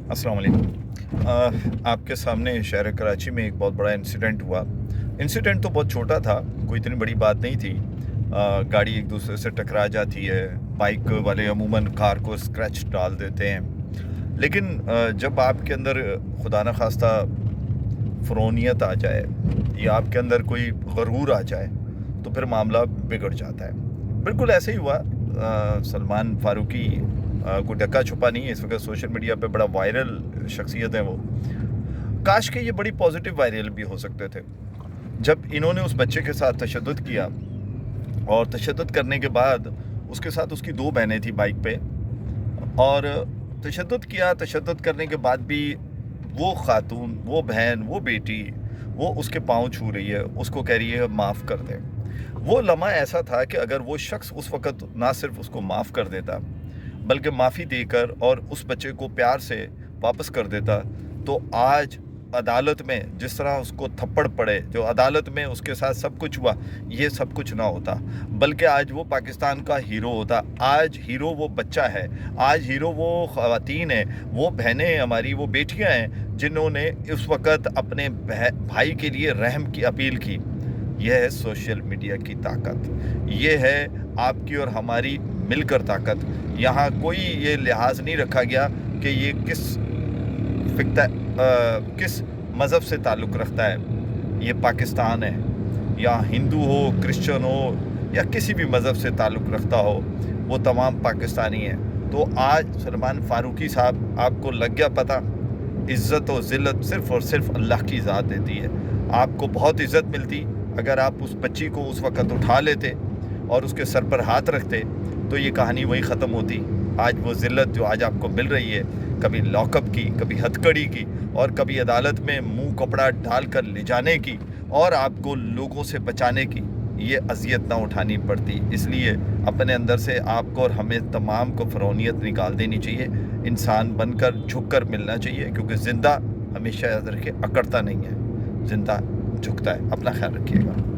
अस्सलाम वालेकुम। आपके सामने शहर कराची में एक बहुत बड़ा इंसिडेंट हुआ। इंसिडेंट तो बहुत छोटा था, कोई इतनी बड़ी बात नहीं थी। गाड़ी एक दूसरे से टकरा जाती है, बाइक वाले अमूमन कार को स्क्रैच डाल देते हैं। लेकिन जब आपके अंदर खुदा न खास्ता फ़रौनियत आ जाए या आपके अंदर कोई गरूर आ जाए तो फिर मामला बिगड़ जाता है। बिल्कुल ऐसे ही हुआ। सलमान फारूकी कोई डक्का छुपा नहीं है, इस वक्त सोशल मीडिया पे बड़ा वायरल शख्सियत है वो। काश के ये बड़ी पॉजिटिव वायरल भी हो सकते थे। जब इन्होंने उस बच्चे के साथ तशद्दुद किया और तशद्दुद करने के बाद उसके साथ उसकी 2 बहनें थी बाइक पे, और तशद्दुद करने के बाद भी वो खातून, वो बहन, वो बेटी, वो उसके पाँव छू रही है, उसको कह रही है माफ़ कर दे। वो लम्हा ऐसा था कि अगर वो शख्स उस वक़्त ना सिर्फ उसको माफ़ कर देता बल्कि माफ़ी देकर और उस बच्चे को प्यार से वापस कर देता, तो आज अदालत में जिस तरह उसको थप्पड़ पड़े, जो अदालत में उसके साथ सब कुछ हुआ, ये सब कुछ ना होता, बल्कि आज वो पाकिस्तान का हीरो होता। आज हीरो वो बच्चा है, आज हीरो वो ख़वातीन है, वो बहनें हमारी, वो बेटियां हैं जिन्होंने उस वक़्त अपने भाई के लिए रहम की अपील की। यह है सोशल मीडिया की ताकत, ये है आपकी और हमारी मिलकर ताकत। यहाँ कोई ये लिहाज नहीं रखा गया कि ये किस मज़हब से ताल्लुक़ रखता है। ये पाकिस्तान है, या हिंदू हो, क्रिश्चियन हो, या किसी भी मज़हब से ताल्लुक़ रखता हो, वो तमाम पाकिस्तानी हैं। तो आज सलमान फारूकी साहब, आपको लग गया पता, इज़्ज़त और ज़िल्लत सिर्फ़ और सिर्फ अल्लाह की ज़ात देती है। आपको बहुत इज़्ज़त मिलती अगर आप उस बच्ची को उस वक़्त उठा लेते और उसके सर पर हाथ रखते, तो ये कहानी वहीं ख़त्म होती। आज वो ज़िल्लत जो आज आपको मिल रही है, कभी लॉकअप की, कभी हथकड़ी की, और कभी अदालत में मुंह कपड़ा डाल कर ले जाने की, और आपको लोगों से बचाने की, ये अज़ियत ना उठानी पड़ती। इसलिए अपने अंदर से आपको और हमें तमाम को फ़रौनियत निकाल देनी चाहिए, इंसान बनकर झुक कर मिलना चाहिए, क्योंकि ज़िंदा हमेशा याद रखे अकड़ता नहीं है, ज़िंदा झुकता है। अपना ख्याल रखिएगा।